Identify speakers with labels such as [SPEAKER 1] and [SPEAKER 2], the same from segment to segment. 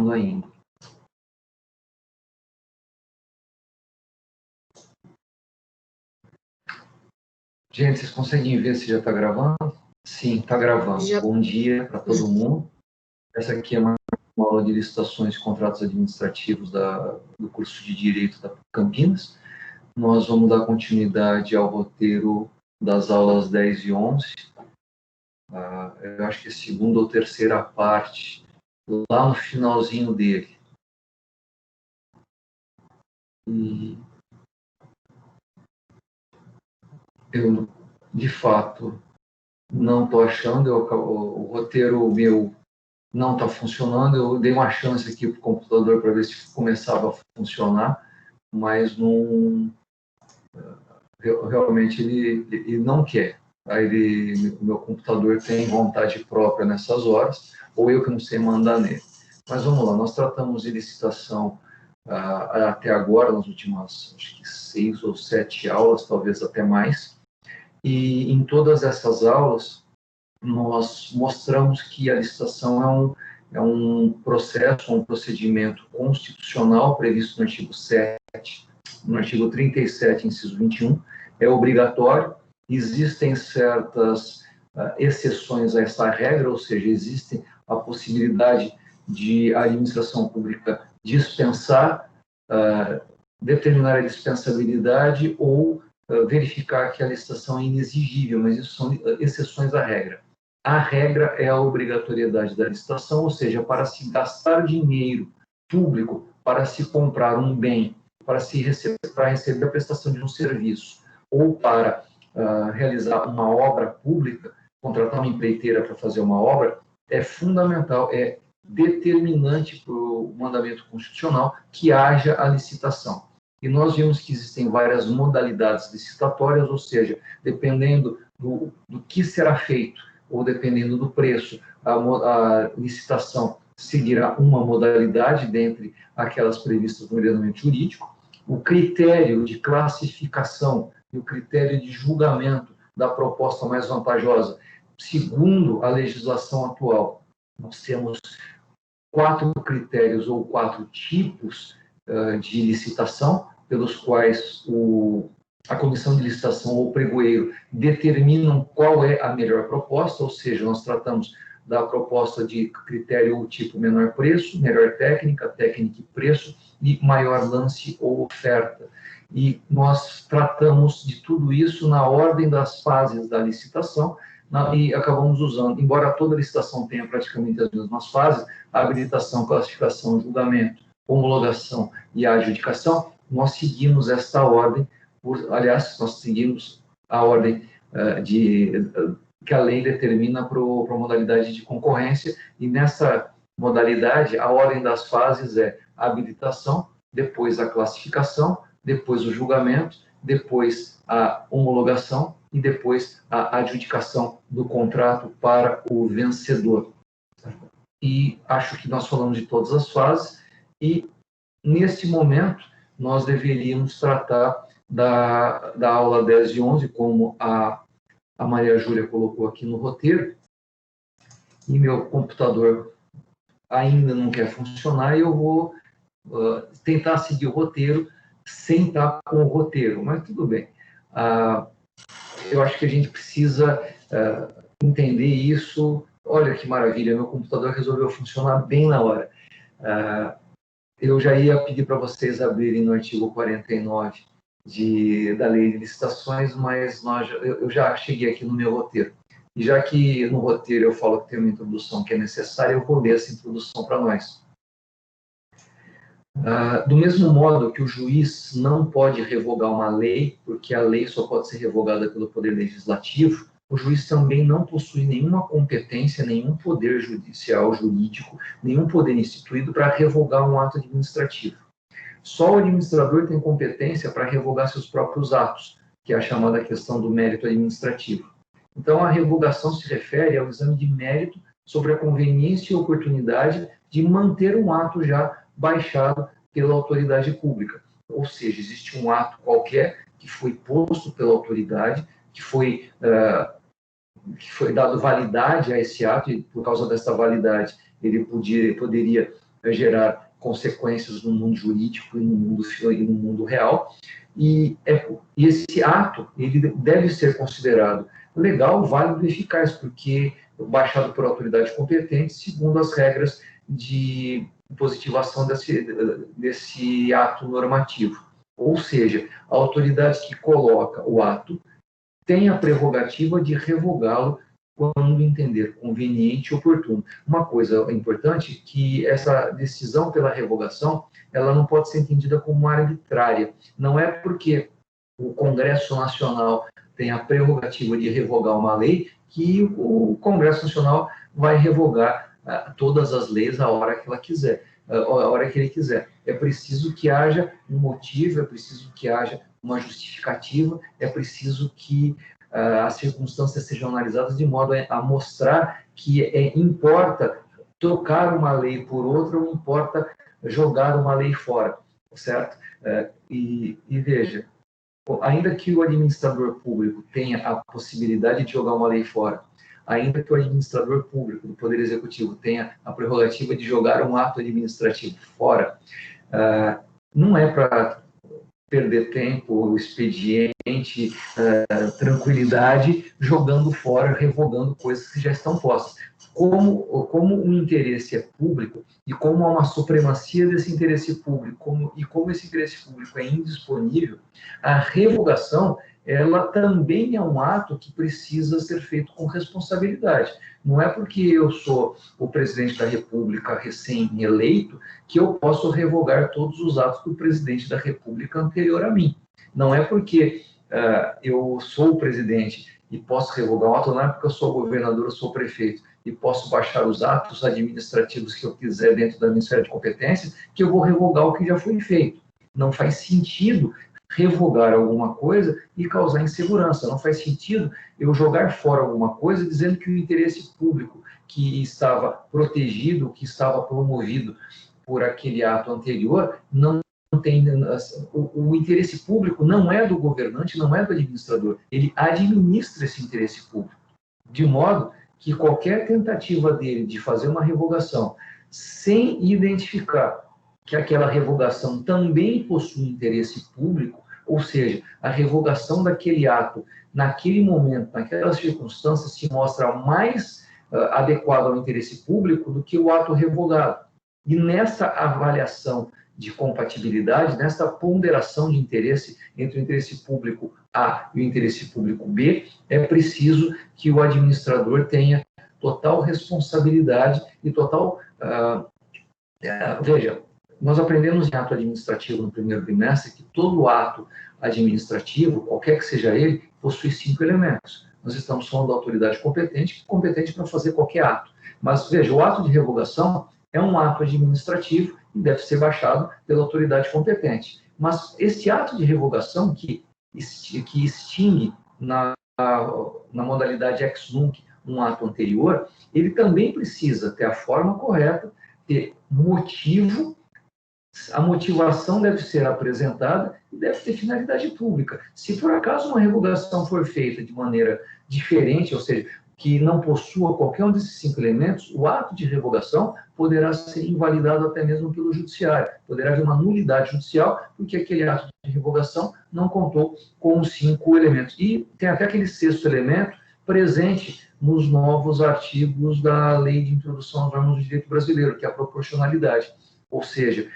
[SPEAKER 1] gravando ainda. Gente, vocês conseguem ver se já está gravando? Sim, está gravando. Já. Bom dia para todo mundo. Essa aqui é uma aula de licitações e contratos administrativos do curso de Direito da Campinas. Nós vamos dar continuidade ao roteiro das aulas 10 e 11. Eu acho que é a segunda ou terceira parte, lá no finalzinho dele. E eu, de fato, não estou achando, o roteiro meu não está funcionando. Eu dei uma chance aqui para o computador para ver se começava a funcionar, mas não, realmente ele não quer. Aí o meu computador tem vontade própria nessas horas, ou eu que não sei mandar nele. Mas vamos lá, nós tratamos de licitação até agora, nas últimas, acho que 6 ou 7 aulas, talvez até mais. E em todas essas aulas, nós mostramos que a licitação é um processo, um procedimento constitucional previsto no artigo 7, no artigo 37, inciso 21, é obrigatório. Existem certas exceções a essa regra, ou seja, existe a possibilidade de a administração pública dispensar, determinar a dispensabilidade ou verificar que a licitação é inexigível, mas isso são exceções à regra. A regra é a obrigatoriedade da licitação, ou seja, para se gastar dinheiro público, para se comprar um bem, para receber a prestação de um serviço, ou para realizar uma obra pública, contratar uma empreiteira para fazer uma obra, é fundamental, é determinante para o mandamento constitucional que haja a licitação. E nós vimos que existem várias modalidades licitatórias, ou seja, dependendo do que será feito, ou dependendo do preço, a licitação seguirá uma modalidade dentre aquelas previstas no ordenamento jurídico. O critério de classificação e o critério de julgamento da proposta mais vantajosa, segundo a legislação atual, nós temos 4 critérios ou 4 tipos de licitação, pelos quais a comissão de licitação ou o pregoeiro determinam qual é a melhor proposta, ou seja, nós tratamos da proposta de critério ou tipo menor preço, melhor técnica, técnica e preço, e maior lance ou oferta. E nós tratamos de tudo isso na ordem das fases da licitação, e acabamos usando, embora toda licitação tenha praticamente as mesmas fases, a habilitação, classificação, julgamento, homologação e a adjudicação, nós seguimos esta ordem. Aliás, nós seguimos a ordem que a lei determina para a modalidade de concorrência, e nessa modalidade, a ordem das fases é a habilitação, depois a classificação, depois o julgamento, depois a homologação e depois a adjudicação do contrato para o vencedor. E acho que nós falamos de todas as fases, e neste momento nós deveríamos tratar da aula 10 e 11, como a Maria Júlia colocou aqui no roteiro, e meu computador ainda não quer funcionar, e eu vou tentar seguir o roteiro sem estar com o roteiro, mas tudo bem. Eu acho que a gente precisa entender isso. Olha que maravilha, meu computador resolveu funcionar bem na hora. Eu já ia pedir para vocês abrirem no artigo 49 da Lei de Licitações, mas eu já cheguei aqui no meu roteiro. E já que no roteiro eu falo que tem uma introdução que é necessária, eu vou ler essa introdução para nós. Do mesmo modo que o juiz não pode revogar uma lei, porque a lei só pode ser revogada pelo Poder Legislativo, o juiz também não possui nenhuma competência, nenhum poder judicial, jurídico, nenhum poder instituído para revogar um ato administrativo. Só o administrador tem competência para revogar seus próprios atos, que é a chamada questão do mérito administrativo. Então, a revogação se refere ao exame de mérito sobre a conveniência e oportunidade de manter um ato já baixado pela autoridade pública. Ou seja, existe um ato qualquer que foi posto pela autoridade, que foi dado validade a esse ato, e por causa dessa validade ele poderia gerar consequências no mundo jurídico e no mundo real. E esse ato ele deve ser considerado legal, válido e eficaz, porque baixado por autoridade competente, segundo as regras de positivação desse ato normativo. Ou seja, a autoridade que coloca o ato tem a prerrogativa de revogá-lo quando entender conveniente e oportuno. Uma coisa importante é que essa decisão pela revogação, ela não pode ser entendida como arbitrária. Não é porque o Congresso Nacional tem a prerrogativa de revogar uma lei que o Congresso Nacional vai revogar todas as leis a hora que ela quiser, a hora que ele quiser. É preciso que haja um motivo, é preciso que haja uma justificativa, é preciso que as circunstâncias sejam analisadas de modo a mostrar que importa trocar uma lei por outra ou importa jogar uma lei fora, certo? E veja, ainda que o administrador público tenha a possibilidade de jogar uma lei fora, ainda que o administrador público do Poder Executivo tenha a prerrogativa de jogar um ato administrativo fora, não é para perder tempo, expediente, tranquilidade, jogando fora, revogando coisas que já estão postas. Como o interesse é público e como há uma supremacia desse interesse público e como esse interesse público é indisponível, a revogação ela também é um ato que precisa ser feito com responsabilidade. Não é porque eu sou o presidente da República recém-eleito que eu posso revogar todos os atos do presidente da República anterior a mim. Não é porque eu sou o presidente e posso revogar um ato, não é porque eu sou governador, eu sou prefeito e posso baixar os atos administrativos que eu quiser dentro da minha esfera de competência, que eu vou revogar o que já foi feito. Não faz sentido revogar alguma coisa e causar insegurança. Não faz sentido eu jogar fora alguma coisa dizendo que o interesse público que estava protegido, que estava promovido por aquele ato anterior, não tem... O interesse público não é do governante, não é do administrador. Ele administra esse interesse público. De modo que qualquer tentativa dele de fazer uma revogação sem identificar que aquela revogação também possui interesse público, ou seja, a revogação daquele ato, naquele momento, naquelas circunstâncias, se mostra mais adequado ao interesse público do que o ato revogado. E nessa avaliação de compatibilidade, nessa ponderação de interesse entre o interesse público A e o interesse público B, é preciso que o administrador tenha total responsabilidade e total... veja, nós aprendemos em ato administrativo no primeiro bimestre que todo ato administrativo, qualquer que seja ele, possui 5 elementos. Nós estamos falando da autoridade competente para fazer qualquer ato. Mas, veja, o ato de revogação é um ato administrativo e deve ser baixado pela autoridade competente. Mas esse ato de revogação que extingue na modalidade ex nunc um ato anterior, ele também precisa ter a forma correta, ter motivo. A motivação deve ser apresentada e deve ter finalidade pública. Se por acaso uma revogação for feita de maneira diferente, ou seja, que não possua qualquer um desses 5 elementos, o ato de revogação poderá ser invalidado até mesmo pelo judiciário. Poderá haver uma nulidade judicial, porque aquele ato de revogação não contou com os 5 elementos. E tem até aquele 6º elemento presente nos novos artigos da Lei de Introdução às Normas do Direito Brasileiro, que é a proporcionalidade. Ou seja,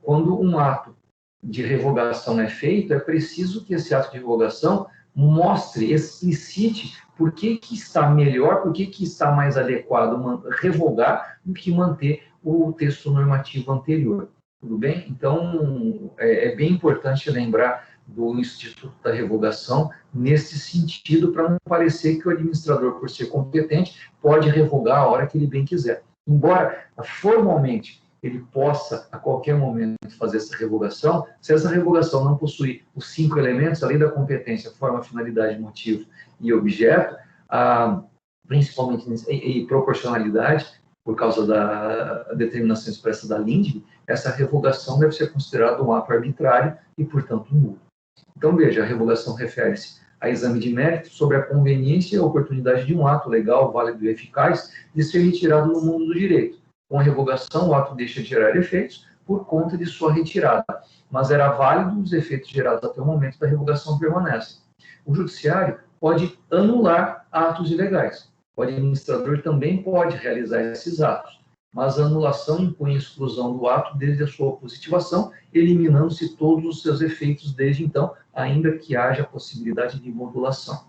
[SPEAKER 1] quando um ato de revogação é feito, é preciso que esse ato de revogação mostre, explicite por que está melhor, por que está mais adequado revogar do que manter o texto normativo anterior. Tudo bem? Então, é bem importante lembrar do Instituto da Revogação nesse sentido, para não parecer que o administrador, por ser competente, pode revogar a hora que ele bem quiser. Embora, formalmente, ele possa, a qualquer momento, fazer essa revogação, se essa revogação não possuir os 5 elementos, além da competência, forma, finalidade, motivo e objeto, principalmente e proporcionalidade, por causa da determinação expressa da LINDB, essa revogação deve ser considerada um ato arbitrário e, portanto, nulo. Então, veja, a revogação refere-se a exame de mérito sobre a conveniência e a oportunidade de um ato legal, válido e eficaz de ser retirado no mundo do direito. Com a revogação, o ato deixa de gerar efeitos por conta de sua retirada, mas era válido, os efeitos gerados até o momento da revogação permanecem. O judiciário pode anular atos ilegais. O administrador também pode realizar esses atos, mas a anulação impõe a exclusão do ato desde a sua positivação, eliminando-se todos os seus efeitos desde então, ainda que haja a possibilidade de modulação.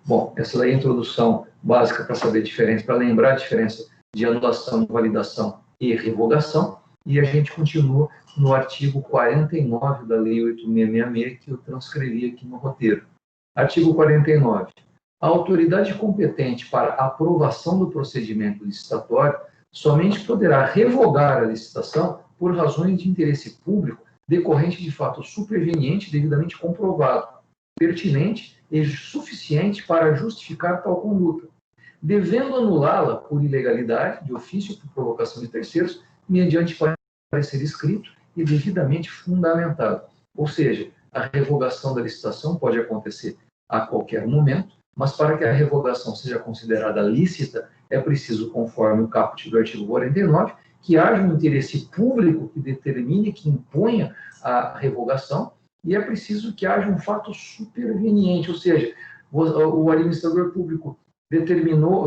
[SPEAKER 1] Bom, essa daí é a introdução básica para saber a diferença, para lembrar a diferença de anulação, invalidação e revogação, e a gente continua no artigo 49 da Lei 8.666, que eu transcrevi aqui no roteiro. Artigo 49. A autoridade competente para aprovação do procedimento licitatório somente poderá revogar a licitação por razões de interesse público decorrente de fato superveniente devidamente comprovado, pertinente e suficiente para justificar tal conduta, devendo anulá-la por ilegalidade, de ofício, por provocação de terceiros, mediante parecer escrito e devidamente fundamentado. Ou seja, a revogação da licitação pode acontecer a qualquer momento, mas para que a revogação seja considerada lícita, é preciso, conforme o caput do artigo 49, que haja um interesse público que determine, que imponha a revogação, e é preciso que haja um fato superveniente, ou seja, o administrador público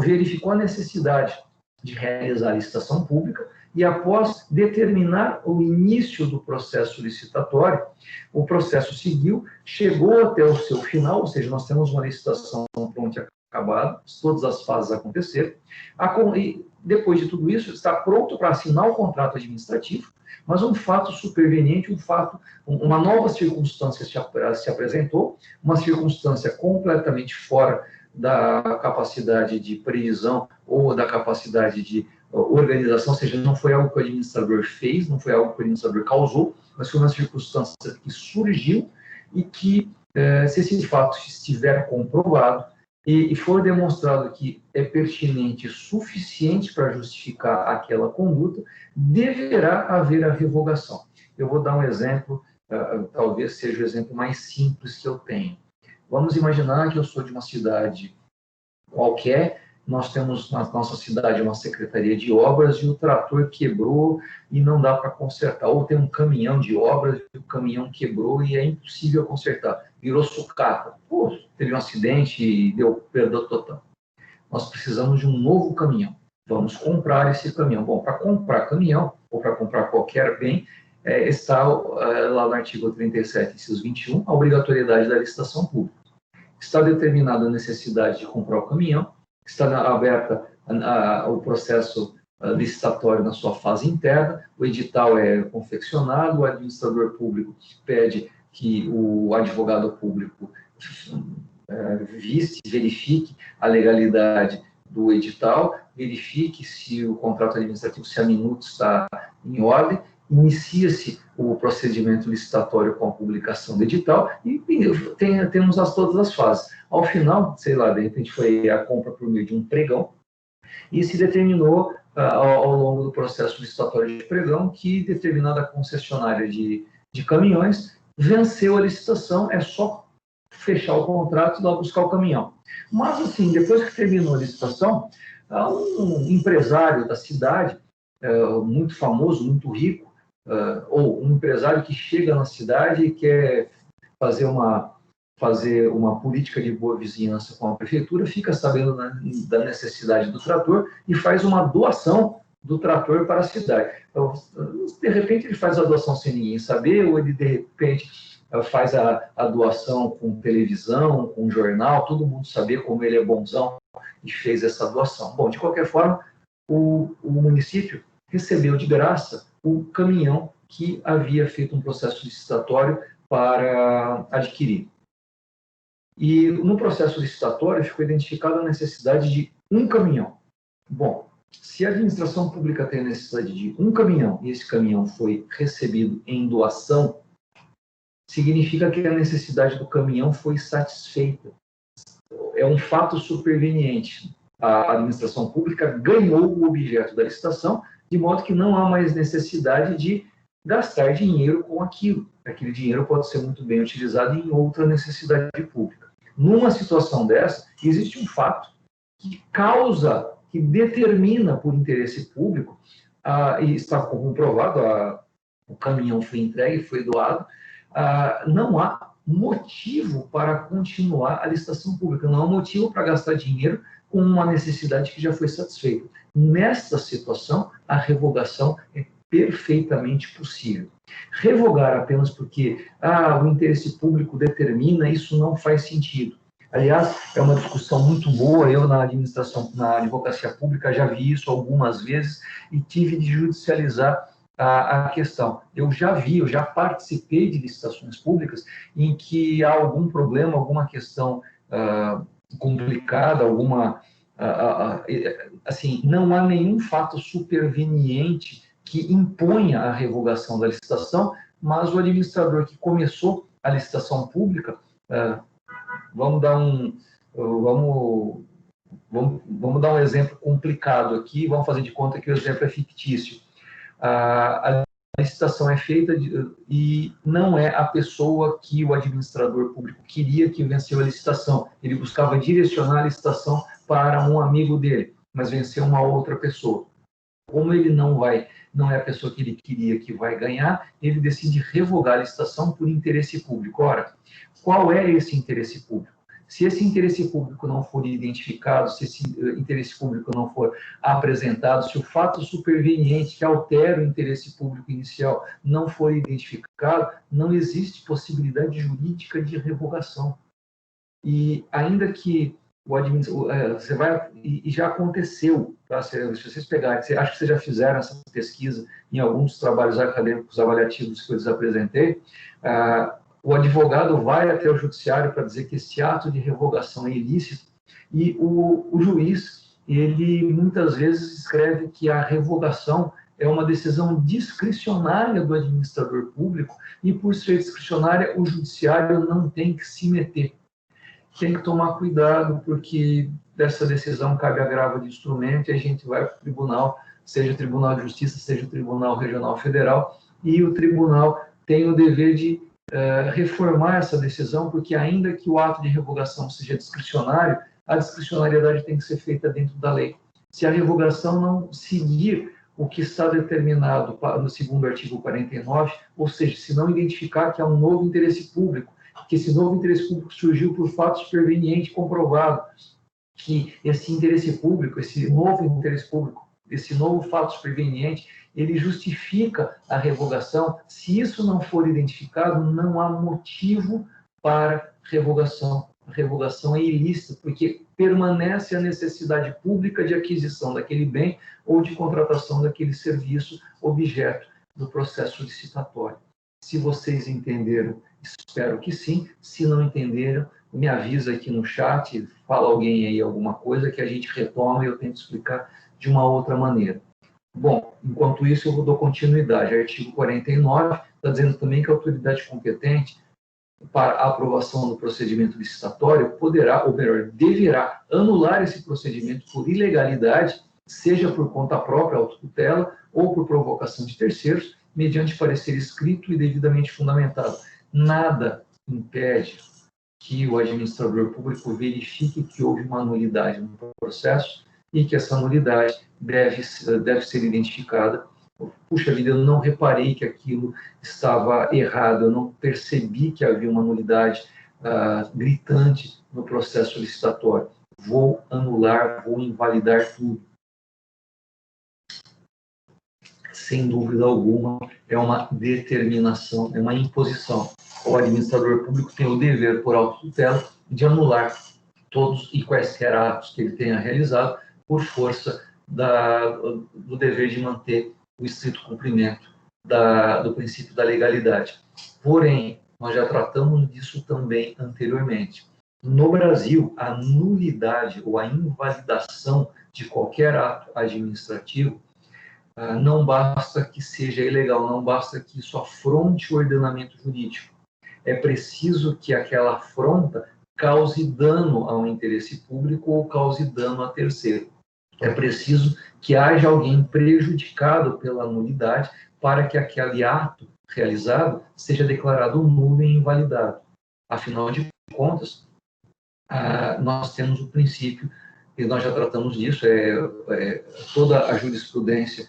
[SPEAKER 1] verificou a necessidade de realizar a licitação pública e, após determinar o início do processo licitatório, o processo seguiu, chegou até o seu final, ou seja, nós temos uma licitação pronta e acabada, todas as fases aconteceram, e depois de tudo isso, está pronto para assinar o contrato administrativo, mas um fato superveniente, uma nova circunstância se apresentou, uma circunstância completamente fora da capacidade de previsão ou da capacidade de organização, ou seja, não foi algo que o administrador fez, não foi algo que o administrador causou, mas foi uma circunstância que surgiu e que, se esse fato estiver comprovado e for demonstrado que é pertinente e suficiente para justificar aquela conduta, deverá haver a revogação. Eu vou dar um exemplo, talvez seja o exemplo mais simples que eu tenho. Vamos imaginar que eu sou de uma cidade qualquer, nós temos na nossa cidade uma secretaria de obras e o trator quebrou e não dá para consertar. Ou tem um caminhão de obras e o caminhão quebrou e é impossível consertar. Virou sucata. Pô, teve um acidente e deu perda total. Nós precisamos de um novo caminhão. Vamos comprar esse caminhão. Bom, para comprar caminhão ou para comprar qualquer bem, está lá no artigo 37, inciso 21, a obrigatoriedade da licitação pública. Está determinada a necessidade de comprar o caminhão, está aberta o processo licitatório na sua fase interna, o edital é confeccionado, o administrador público pede que o advogado público verifique a legalidade do edital, verifique se o contrato administrativo, se a minuta está em ordem, inicia-se o procedimento licitatório com a publicação do edital e temos todas as fases. Ao final, sei lá, de repente foi a compra por meio de um pregão e se determinou ao longo do processo licitatório de pregão que determinada concessionária de caminhões venceu a licitação, é só fechar o contrato e ir lá buscar o caminhão. Mas, assim, depois que terminou a licitação, um empresário da cidade, muito famoso, muito rico, ou um empresário que chega na cidade e quer fazer uma política de boa vizinhança com a prefeitura, fica sabendo da necessidade do trator e faz uma doação do trator para a cidade. Então, de repente, ele faz a doação sem ninguém saber, ou ele, de repente, faz a doação com televisão, com jornal, todo mundo saber como ele é bonzão e fez essa doação. Bom, de qualquer forma, o município recebeu de graça o caminhão que havia feito um processo licitatório para adquirir. E no processo licitatório ficou identificada a necessidade de um caminhão. Bom, se a administração pública tem a necessidade de um caminhão e esse caminhão foi recebido em doação, significa que a necessidade do caminhão foi satisfeita. É um fato superveniente. A administração pública ganhou o objeto da licitação, de modo que não há mais necessidade de gastar dinheiro com aquilo. Aquele dinheiro pode ser muito bem utilizado em outra necessidade pública. Numa situação dessa, existe um fato que determina, por interesse público, e está comprovado, o caminhão foi entregue, foi doado, não há motivo para continuar a licitação pública, não há motivo para gastar dinheiro com uma necessidade que já foi satisfeita. Nesta situação, a revogação é perfeitamente possível. Revogar apenas porque o interesse público determina, isso não faz sentido. Aliás, é uma discussão muito boa, eu na advocacia pública já vi isso algumas vezes e tive de judicializar a questão. Eu já participei de licitações públicas em que há algum problema, alguma questão complicada, assim, não há nenhum fato superveniente que imponha a revogação da licitação, mas o administrador que começou a licitação pública, vamos dar um exemplo complicado aqui, vamos fazer de conta que o exemplo é fictício. A licitação é feita e não é a pessoa que o administrador público queria que venceu a licitação. Ele buscava direcionar a licitação para um amigo dele, mas venceu uma outra pessoa. Como ele não é a pessoa que ele queria que vai ganhar, ele decide revogar a licitação por interesse público. Ora, qual é esse interesse público? Se esse interesse público não for identificado, se esse interesse público não for apresentado, se o fato superveniente que altera o interesse público inicial não for identificado, não existe possibilidade jurídica de revogação. E ainda que você vai, e já aconteceu, tá? Se vocês pegarem, acho que vocês já fizeram essa pesquisa em alguns dos trabalhos acadêmicos avaliativos que eu lhes apresentei, o advogado vai até o judiciário para dizer que esse ato de revogação é ilícito e o juiz, ele muitas vezes escreve que a revogação é uma decisão discricionária do administrador público e, por ser discricionária, o judiciário não tem que se meter. Tem que tomar cuidado, porque dessa decisão cabe agravo de instrumento e a gente vai para o tribunal, seja o Tribunal de Justiça, seja o Tribunal Regional Federal, e o tribunal tem o dever de reformar essa decisão, porque ainda que o ato de revogação seja discricionário, a discricionariedade tem que ser feita dentro da lei. Se a revogação não seguir o que está determinado no segundo artigo 49, ou seja, se não identificar que há um novo interesse público, que esse novo interesse público surgiu por fato superveniente comprovado, que esse interesse público, esse novo interesse público, esse novo fato superveniente, ele justifica a revogação. Se isso não for identificado, não há motivo para revogação. A revogação é ilícita, porque permanece a necessidade pública de aquisição daquele bem ou de contratação daquele serviço objeto do processo licitatório. Se vocês entenderam, espero que sim. Se não entenderam, me avisa aqui no chat, fala alguém aí alguma coisa que a gente retoma e eu tento explicar de uma outra maneira. Bom, enquanto isso, eu dou continuidade. Artigo 49 está dizendo também que a autoridade competente para a aprovação do procedimento licitatório poderá, ou melhor, deverá anular esse procedimento por ilegalidade, seja por conta própria, autotutela, ou por provocação de terceiros, mediante parecer escrito e devidamente fundamentado. Nada impede que o administrador público verifique que houve uma nulidade no processo e que essa nulidade deve ser identificada. Puxa vida, eu não reparei que aquilo estava errado, eu não percebi que havia uma nulidade gritante no processo licitatório. Vou anular, vou invalidar tudo. Sem dúvida alguma, é uma determinação, é uma imposição. O administrador público tem o dever, por autotutela, de anular todos e quaisquer atos que ele tenha realizado por força do dever de manter o estrito cumprimento do princípio da legalidade. Porém, nós já tratamos disso também anteriormente. No Brasil, a nulidade ou a invalidação de qualquer ato administrativo não basta que seja ilegal, não basta que isso afronte o ordenamento jurídico. É preciso que aquela afronta cause dano ao interesse público ou cause dano a terceiro. É preciso que haja alguém prejudicado pela nulidade para que aquele ato realizado seja declarado nulo e invalidado. Afinal de contas, nós temos o princípio, e nós já tratamos disso, toda a jurisprudência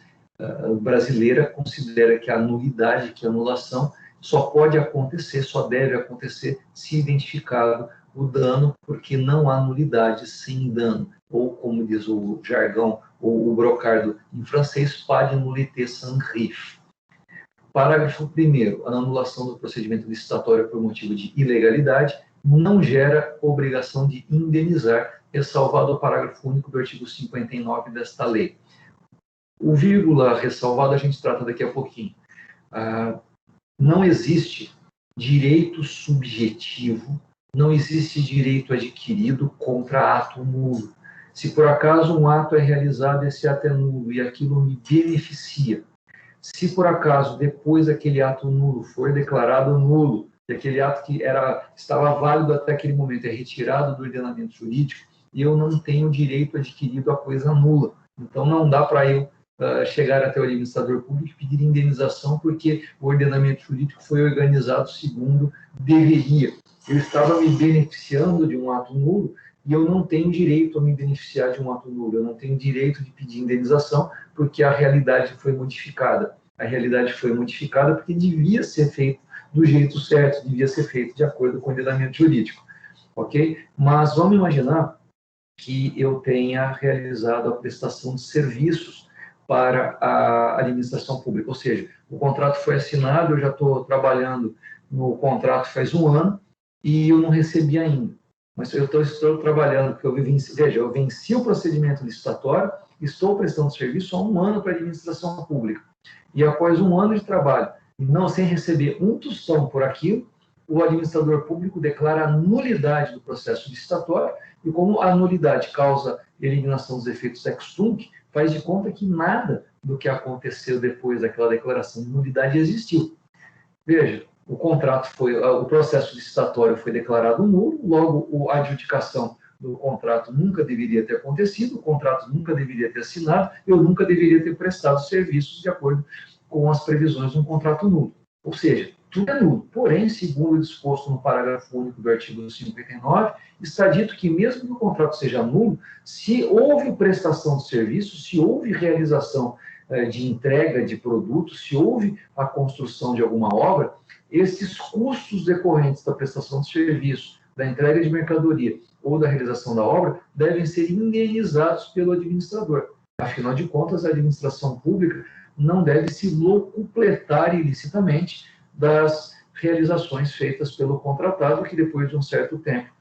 [SPEAKER 1] brasileira considera que a nulidade, que a anulação, só pode acontecer, só deve acontecer se identificado o dano, porque não há nulidade sem dano, ou como diz o jargão, ou o brocardo em francês, pas de nullité sans risque. Parágrafo 1º, a anulação do procedimento licitatório por motivo de ilegalidade não gera obrigação de indenizar, ressalvado o parágrafo único do artigo 59 desta lei. O vírgula ressalvado a gente trata daqui a pouquinho. Não existe direito subjetivo, não existe direito adquirido contra ato nulo. Se por acaso um ato é realizado, esse ato é nulo e aquilo me beneficia. Se por acaso depois aquele ato nulo for declarado nulo, e aquele ato que estava válido até aquele momento é retirado do ordenamento jurídico, eu não tenho direito adquirido a coisa nula. Então não dá para eu chegar até o administrador público e pedir indenização porque o ordenamento jurídico foi organizado segundo deveria. Eu estava me beneficiando de um ato nulo e eu não tenho direito a me beneficiar de um ato nulo. Eu não tenho direito de pedir indenização porque a realidade foi modificada. A realidade foi modificada porque devia ser feito do jeito certo, devia ser feito de acordo com o ordenamento jurídico, ok? Mas vamos imaginar que eu tenha realizado a prestação de serviços para a administração pública, ou seja, o contrato foi assinado, eu já estou trabalhando no contrato faz um ano e eu não recebi ainda, mas eu estou trabalhando, porque eu venci o procedimento licitatório, estou prestando serviço há um ano para a administração pública, e após um ano de trabalho, não sem receber um tostão por aquilo, o administrador público declara a nulidade do processo licitatório, e como a nulidade causa eliminação dos efeitos ex tunc, faz de conta que nada do que aconteceu depois daquela declaração de nulidade existiu. Veja, o processo licitatório foi declarado nulo, logo a adjudicação do contrato nunca deveria ter acontecido, o contrato nunca deveria ter assinado, eu nunca deveria ter prestado serviços de acordo com as previsões de um contrato nulo. Ou seja, tudo é nulo. Porém, segundo o disposto no parágrafo único do artigo 59, está dito que mesmo que o contrato seja nulo, se houve prestação de serviço, se houve realização de entrega de produtos, se houve a construção de alguma obra, esses custos decorrentes da prestação de serviço, da entrega de mercadoria ou da realização da obra devem ser indenizados pelo administrador. Afinal de contas, a administração pública não deve se locupletar ilicitamente das realizações feitas pelo contratado, que depois de um certo tempo,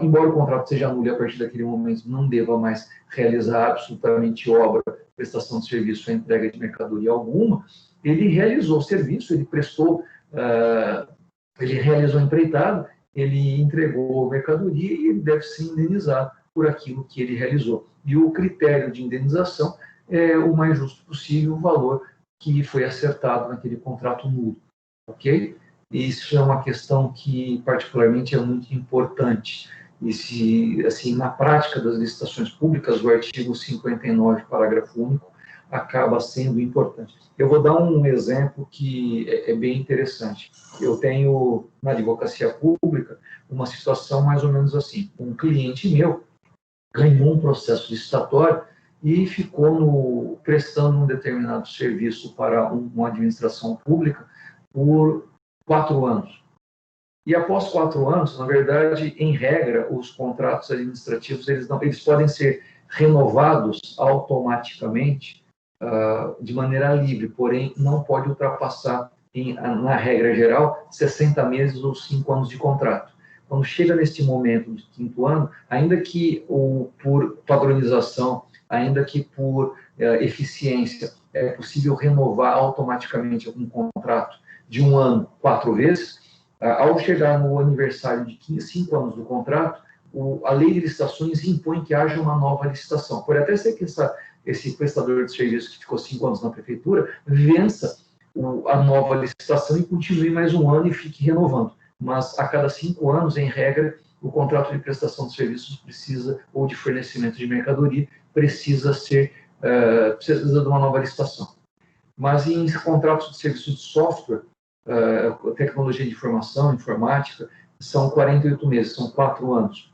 [SPEAKER 1] embora o contrato seja nulo e a partir daquele momento não deva mais realizar absolutamente obra, prestação de serviço ou entrega de mercadoria alguma, ele realizou o serviço, ele realizou a empreitada, ele entregou a mercadoria e ele deve ser indenizado por aquilo que ele realizou. E o critério de indenização é o mais justo possível, o valor que foi acertado naquele contrato nulo, ok? Isso é uma questão que, particularmente, é muito importante. E, assim, na prática das licitações públicas, o artigo 59, parágrafo único, acaba sendo importante. Eu vou dar um exemplo que é bem interessante. Eu tenho, na advocacia pública, uma situação mais ou menos assim. Um cliente meu ganhou um processo licitatório e ficou prestando um determinado serviço para uma administração pública por 4 anos. E após 4 anos, na verdade, em regra, os contratos administrativos eles podem ser renovados automaticamente de maneira livre, porém não pode ultrapassar, na regra geral, 60 meses ou 5 anos de contrato. Quando chega neste momento do 5º ano, ainda que por padronização, ainda que por eficiência, é possível renovar automaticamente algum contrato de 1 ano 4 vezes, ao chegar no aniversário de 5 anos do contrato, a lei de licitações impõe que haja uma nova licitação. Pode até ser que esse prestador de serviço que ficou 5 anos na prefeitura vença a nova licitação e continue mais 1 ano e fique renovando. Mas a cada 5 anos, em regra, o contrato de prestação de serviços ou de fornecimento de mercadoria precisa de uma nova licitação. Mas em contratos de serviços de software, tecnologia de informação, informática, são 48 meses, são 4 anos.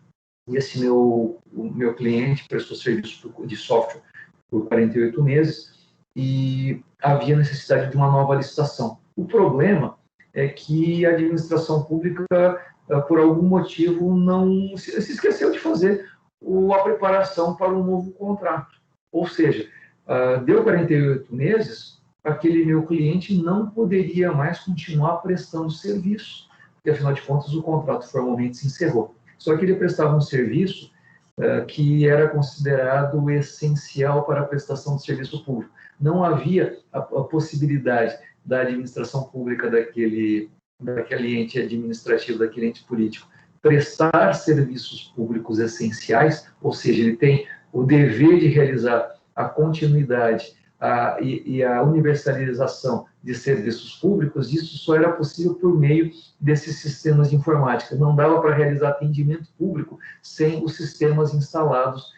[SPEAKER 1] E esse o meu cliente prestou serviço de software por 48 meses e havia necessidade de uma nova licitação. O problema é que a administração pública, por algum motivo, não se esqueceu de fazer a preparação para um novo contrato. Ou seja, deu 48 meses, aquele meu cliente não poderia mais continuar prestando serviço, porque, afinal de contas, o contrato formalmente se encerrou. Só que ele prestava um serviço que era considerado essencial para a prestação de serviço público. Não havia a possibilidade da administração pública daquele ente administrativo, daquele ente político, prestar serviços públicos essenciais, ou seja, ele tem o dever de realizar a continuidade e a universalização de serviços públicos. Isso só era possível por meio desses sistemas de informática. Não dava para realizar atendimento público sem os sistemas instalados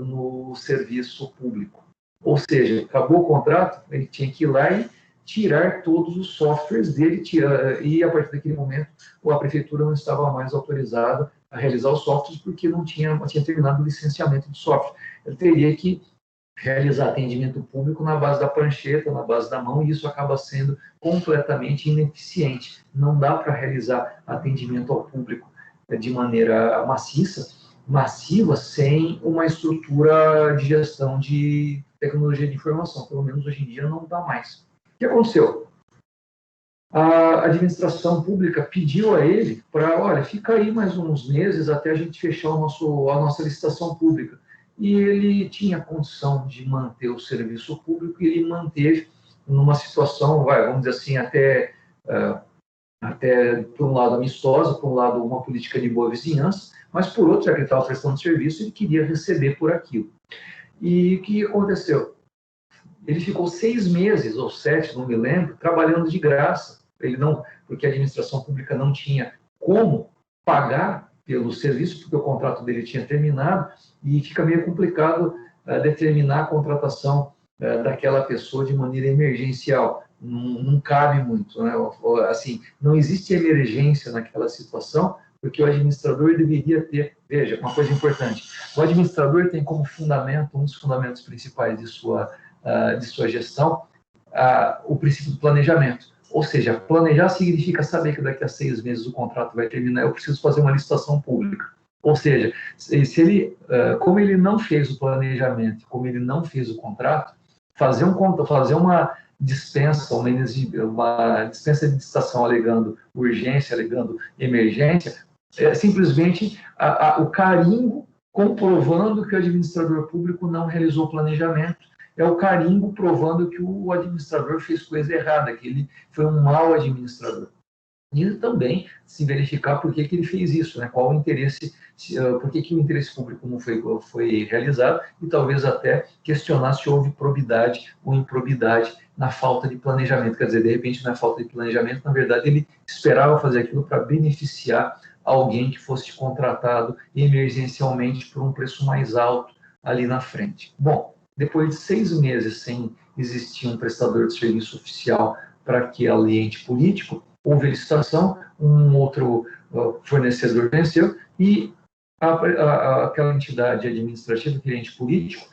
[SPEAKER 1] no serviço público. Ou seja, acabou o contrato, ele tinha que ir lá e tirar todos os softwares dele, e a partir daquele momento a prefeitura não estava mais autorizada a realizar os softwares porque não tinha terminado o licenciamento do software. Ele teria que realizar atendimento público na base da prancheta, na base da mão, e isso acaba sendo completamente ineficiente. Não dá para realizar atendimento ao público de maneira massiva, sem uma estrutura de gestão de tecnologia de informação. Pelo menos hoje em dia não dá mais. O que aconteceu? A administração pública pediu a ele para, olha, fica aí mais uns meses até a gente fechar a nossa licitação pública. E ele tinha condição de manter o serviço público, e ele manteve numa situação, vamos dizer assim, até por um lado amistosa, por um lado uma política de boa vizinhança, mas por outro, já que ele estava prestando serviço, ele queria receber por aquilo. E o que aconteceu? Ele ficou 6 meses, ou 7, não me lembro, trabalhando de graça. Porque a administração pública não tinha como pagar pelo serviço, porque o contrato dele tinha terminado, e fica meio complicado determinar a contratação daquela pessoa de maneira emergencial. Não cabe muito, né? Assim, não existe emergência naquela situação, porque o administrador deveria ter... Veja, uma coisa importante, o administrador tem como fundamento, um dos fundamentos principais de sua gestão, o princípio do planejamento. Ou seja, planejar significa saber que daqui a 6 meses o contrato vai terminar, eu preciso fazer uma licitação pública. Ou seja, como ele não fez o planejamento, como ele não fez o contrato, fazer uma dispensa, uma dispensa de licitação alegando urgência, alegando emergência, é simplesmente o carimbo comprovando que o administrador público não realizou o planejamento, é o carimbo provando que o administrador fez coisa errada, que ele foi um mau administrador. E também se verificar por que ele fez isso, né? Qual o interesse, por que o interesse público não foi realizado, e talvez até questionar se houve probidade ou improbidade na falta de planejamento. Quer dizer, de repente, na falta de planejamento, na verdade, ele esperava fazer aquilo para beneficiar alguém que fosse contratado emergencialmente por um preço mais alto ali na frente. Bom, depois de 6 meses sem existir um prestador de serviço oficial para aquele ente político, houve licitação, um outro fornecedor venceu, e aquela entidade administrativa, aquele ente político,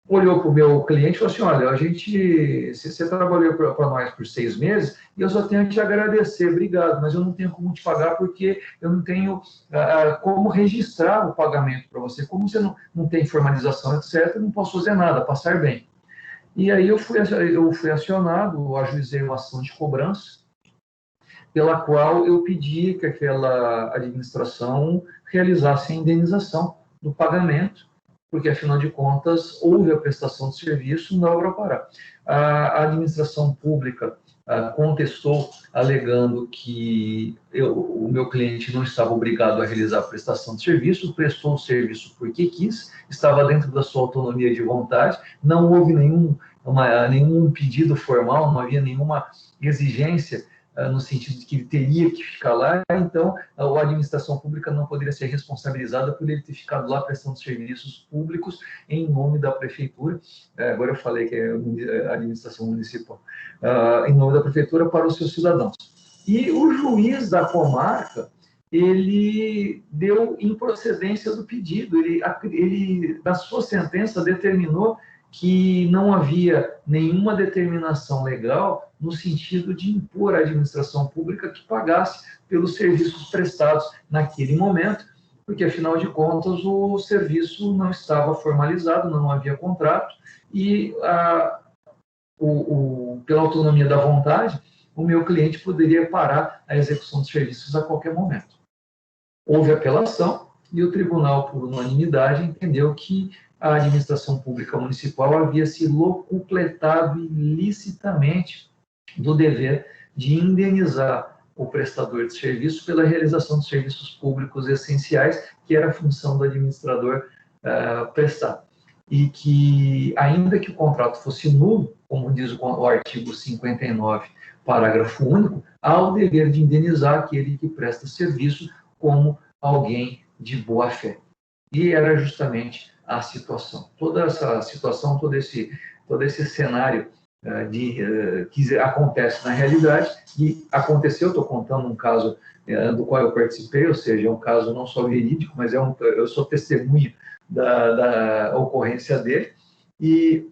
[SPEAKER 1] olhou para o meu cliente e falou assim, olha, você trabalhou para nós por 6 meses, e eu só tenho que te agradecer, obrigado, mas eu não tenho como te pagar porque eu não tenho como registrar o pagamento para você. Como você não tem formalização, etc., eu não posso fazer nada, passar bem. E aí eu fui acionado, ajuizei uma ação de cobrança, pela qual eu pedi que aquela administração realizasse a indenização do pagamento, porque, afinal de contas, houve a prestação de serviço, não dava para parar. A administração pública contestou, alegando que o meu cliente não estava obrigado a realizar a prestação de serviço, prestou o serviço porque quis, estava dentro da sua autonomia de vontade, não houve nenhum pedido formal, não havia nenhuma exigência no sentido de que ele teria que ficar lá, então a administração pública não poderia ser responsabilizada por ele ter ficado lá prestando serviços públicos em nome da prefeitura, agora eu falei que é a administração municipal, em nome da prefeitura para os seus cidadãos. E o juiz da comarca, ele deu improcedência do pedido, ele na sua sentença determinou que não havia nenhuma determinação legal no sentido de impor à administração pública que pagasse pelos serviços prestados naquele momento, porque, afinal de contas, o serviço não estava formalizado, não havia contrato, e pela autonomia da vontade, o meu cliente poderia parar a execução dos serviços a qualquer momento. Houve apelação e o tribunal, por unanimidade, entendeu que a administração pública municipal havia se locupletado ilicitamente do dever de indenizar o prestador de serviço pela realização de serviços públicos essenciais, que era a função do administrador prestar. E que, ainda que o contrato fosse nulo, como diz o artigo 59, parágrafo único, há o dever de indenizar aquele que presta serviço como alguém de boa-fé. E era justamente a situação. Toda essa situação, todo esse cenário que acontece na realidade, e aconteceu, estou contando um caso do qual eu participei, ou seja, é um caso não só verídico, mas eu sou testemunha da ocorrência dele, e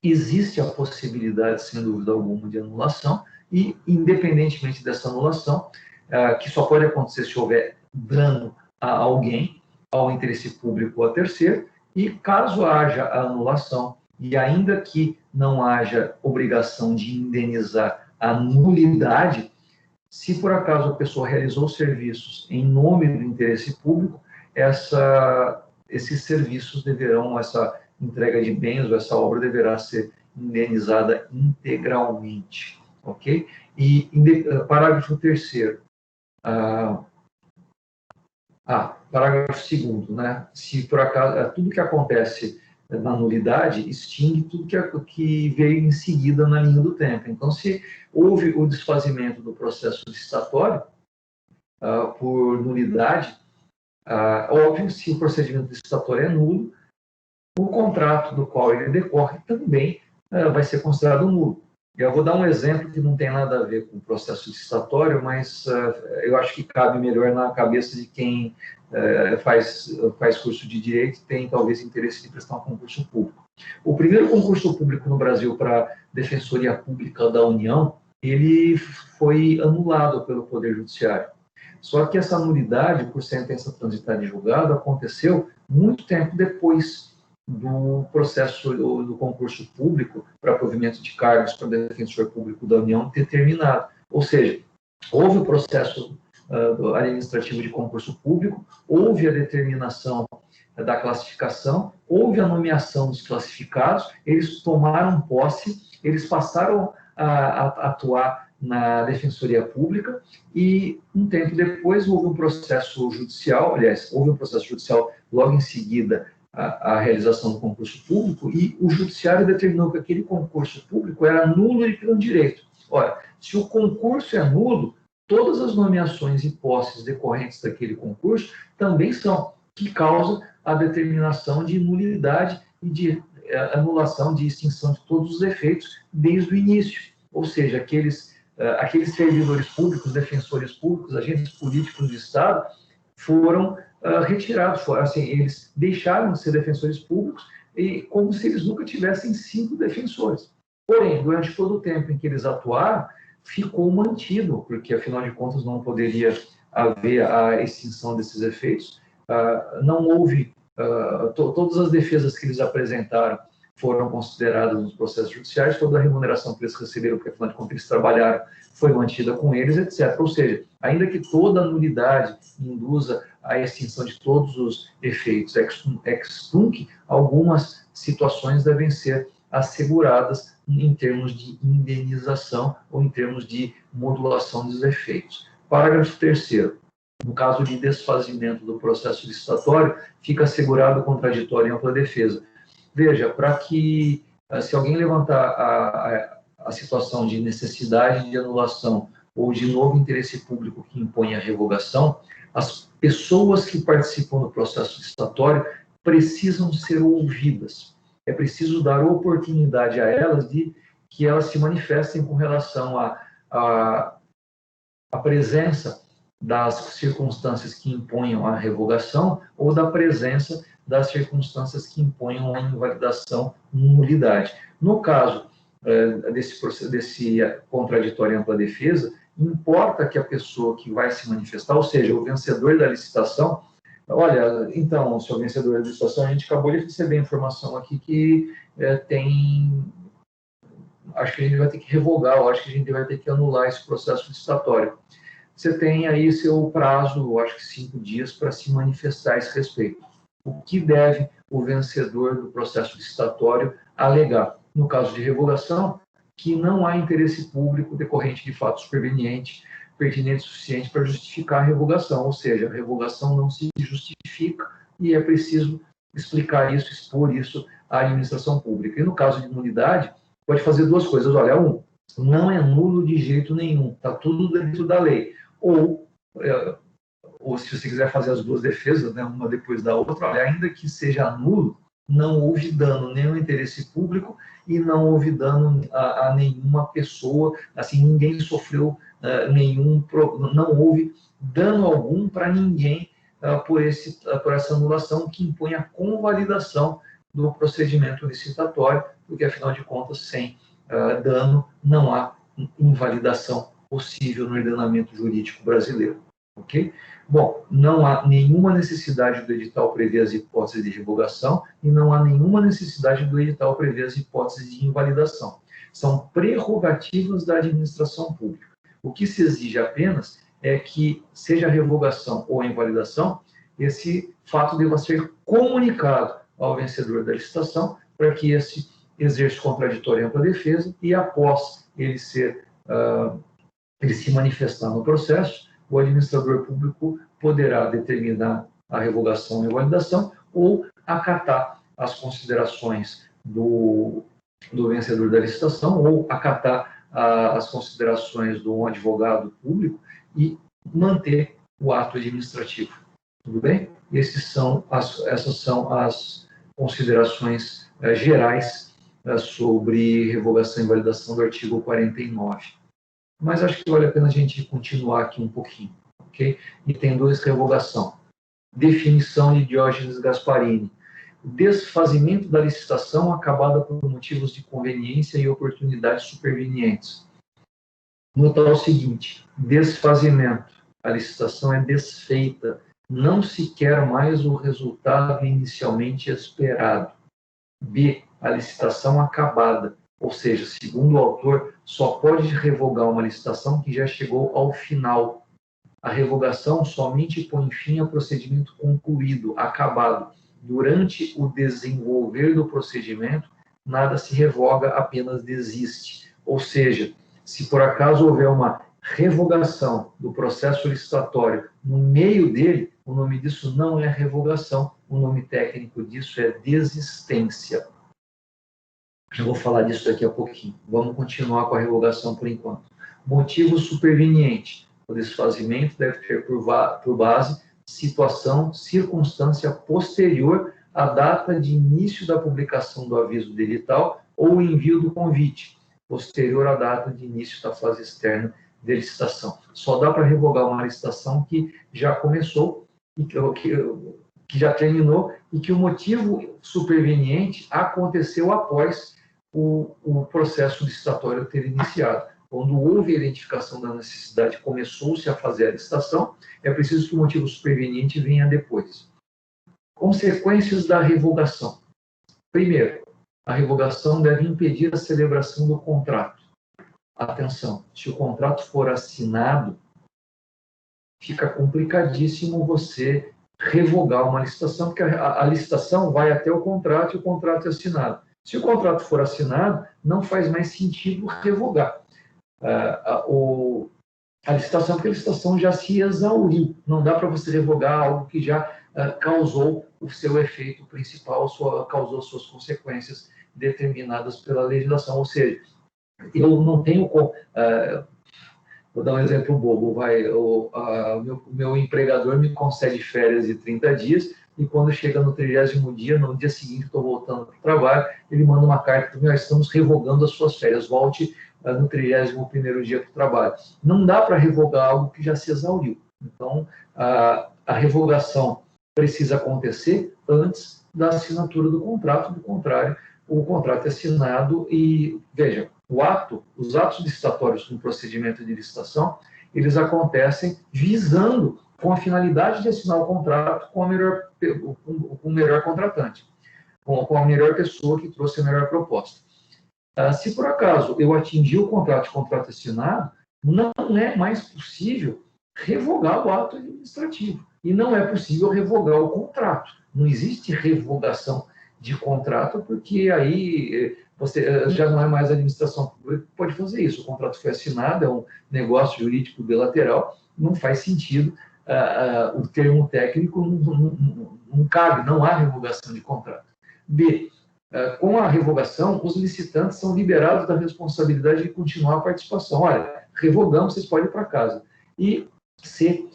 [SPEAKER 1] existe a possibilidade, sem dúvida alguma, de anulação, e independentemente dessa anulação, que só pode acontecer se houver dano a alguém, ao interesse público ou a terceiro, e caso haja a anulação, e ainda que não haja obrigação de indenizar a nulidade, se por acaso a pessoa realizou serviços em nome do interesse público, esses serviços deverão, essa entrega de bens ou essa obra deverá ser indenizada integralmente, ok? E parágrafo 3º, parágrafo 2º, né? Se por acaso tudo que acontece na nulidade extingue tudo que veio em seguida na linha do tempo. Então, se houve o desfazimento do processo licitatório por nulidade, óbvio, se o procedimento licitatório é nulo, o contrato do qual ele decorre também vai ser considerado nulo. Eu vou dar um exemplo que não tem nada a ver com o processo licitatório, mas eu acho que cabe melhor na cabeça de quem faz curso de Direito e tem, talvez, interesse de prestar um concurso público. O primeiro concurso público no Brasil para Defensoria Pública da União, ele foi anulado pelo Poder Judiciário. Só que essa nulidade, por sentença transitada em julgado, aconteceu muito tempo depois do processo do concurso público para provimento de cargos para defensor público da União ter terminado. Ou seja, houve o processo administrativo de concurso público, houve a determinação da classificação, houve a nomeação dos classificados, eles tomaram posse, eles passaram a atuar na Defensoria Pública e, um tempo depois, houve um processo judicial, aliás, houve um processo judicial logo em seguida a realização do concurso público, e o judiciário determinou que aquele concurso público era nulo e pelo direito. Ora, se o concurso é nulo, todas as nomeações e posses decorrentes daquele concurso também são, que causam a determinação de nulidade e de anulação, de extinção de todos os efeitos desde o início. Ou seja, aqueles servidores públicos, defensores públicos, agentes políticos do Estado foram retirados, assim, eles deixaram de ser defensores públicos e como se eles nunca tivessem sido defensores. Porém, durante todo o tempo em que eles atuaram, ficou mantido, porque, afinal de contas, não poderia haver a extinção desses efeitos. Não houve, todas as defesas que eles apresentaram foram consideradas nos processos judiciais, toda a remuneração que eles receberam, porque, afinal de contas, eles trabalharam, foi mantida com eles, etc. Ou seja, ainda que toda a nulidade induza a extinção de todos os efeitos ex tunc, algumas situações devem ser asseguradas em termos de indenização ou em termos de modulação dos efeitos. Parágrafo 3º. No caso de desfazimento do processo licitatório, fica assegurado o contraditório em ampla defesa. Veja, para que, se alguém levantar a situação de necessidade de anulação ou de novo interesse público que impõe a revogação, as pessoas que participam do processo licitatório precisam ser ouvidas. É preciso dar oportunidade a elas de que elas se manifestem com relação à presença das circunstâncias que imponham a revogação ou da presença das circunstâncias que imponham a invalidação, nulidade. No caso desse contraditório e ampla defesa, importa que a pessoa que vai se manifestar, ou seja, o vencedor da licitação, olha, então, senhor vencedor da licitação, a gente acabou de receber a informação aqui que acho que a gente vai ter que revogar, ou acho que a gente vai ter que anular esse processo licitatório. Você tem aí seu prazo, acho que 5 dias, para se manifestar a esse respeito. O que deve o vencedor do processo licitatório alegar? No caso de revogação, que não há interesse público decorrente de fato superveniente, pertinente o suficiente para justificar a revogação, ou seja, a revogação não se justifica e é preciso explicar isso, expor isso à administração pública. E no caso de nulidade, pode fazer 2 coisas. Olha, não é nulo de jeito nenhum, está tudo dentro da lei. Ou se você quiser fazer as 2 defesas, né, uma depois da outra, olha, ainda que seja nulo, não houve dano nem ao interesse público e não houve dano a nenhuma pessoa, assim, ninguém sofreu não houve dano algum para ninguém por essa anulação que impõe a convalidação do procedimento licitatório, porque, afinal de contas, sem dano não há invalidação possível no ordenamento jurídico brasileiro. Ok? Bom, não há nenhuma necessidade do edital prever as hipóteses de revogação e não há nenhuma necessidade do edital prever as hipóteses de invalidação. São prerrogativas da administração pública. O que se exige apenas é que, seja a revogação ou a invalidação, esse fato deva ser comunicado ao vencedor da licitação para que esse exerça contraditório e ampla defesa e, após ele se manifestar no processo, o administrador público poderá determinar a revogação e invalidação ou acatar as considerações do vencedor da licitação ou acatar as considerações do advogado público e manter o ato administrativo. Tudo bem? Essas são as considerações gerais sobre revogação e invalidação do artigo 49. Mas acho que vale a pena a gente continuar aqui um pouquinho, ok? Item 2, revogação. Definição de Diógenes Gasparini. Desfazimento da licitação acabada por motivos de conveniência e oportunidades supervenientes. Notar o seguinte: desfazimento. A licitação é desfeita. Não se quer mais o resultado inicialmente esperado. B. A licitação acabada. Ou seja, segundo o autor, só pode revogar uma licitação que já chegou ao final. A revogação somente põe fim ao procedimento concluído, acabado. Durante o desenvolver do procedimento, nada se revoga, apenas desiste. Ou seja, se por acaso houver uma revogação do processo licitatório no meio dele, o nome disso não é revogação, o nome técnico disso é desistência. Já vou falar disso daqui a pouquinho. Vamos continuar com a revogação por enquanto. Motivo superveniente. O desfazimento deve ter por base situação, circunstância posterior à data de início da publicação do aviso do edital ou envio do convite, posterior à data de início da fase externa de licitação. Só dá para revogar uma licitação que já começou, que já terminou e que o motivo superveniente aconteceu após o processo licitatório ter iniciado. Quando houve a identificação da necessidade, começou-se a fazer a licitação, é preciso que o motivo superveniente venha depois. Consequências da revogação. Primeiro, a revogação deve impedir a celebração do contrato. Atenção, se o contrato for assinado, fica complicadíssimo você revogar uma licitação, porque a licitação vai até o contrato e o contrato é assinado. Se o contrato for assinado, não faz mais sentido revogar a licitação, porque a licitação já se exauriu. Não dá para você revogar algo que já causou o seu efeito principal, causou suas consequências determinadas pela legislação. Ou seja, eu não tenho... vou dar um exemplo bobo. O meu empregador me concede férias de 30 dias e quando chega no 30º dia, no dia seguinte, estou voltando para o trabalho, ele manda uma carta para mim: nós estamos revogando as suas férias, volte no 31º dia para o trabalho. Não dá para revogar algo que já se exauriu. Então, a revogação precisa acontecer antes da assinatura do contrato, do contrário, o contrato é assinado e, veja, os atos licitatórios no procedimento de licitação, eles acontecem visando, com a finalidade de assinar o contrato com o melhor contratante, com a melhor pessoa que trouxe a melhor proposta. Se por acaso eu atingir o contrato assinado, não é mais possível revogar o ato administrativo. E não é possível revogar o contrato. Não existe revogação de contrato, porque aí você já não é mais a administração pública que pode fazer isso. O contrato foi assinado, é um negócio jurídico bilateral, não faz sentido, o termo técnico não cabe, não há revogação de contrato. B, com a revogação, os licitantes são liberados da responsabilidade de continuar a participação. Olha, revogamos, vocês podem ir para casa. E C,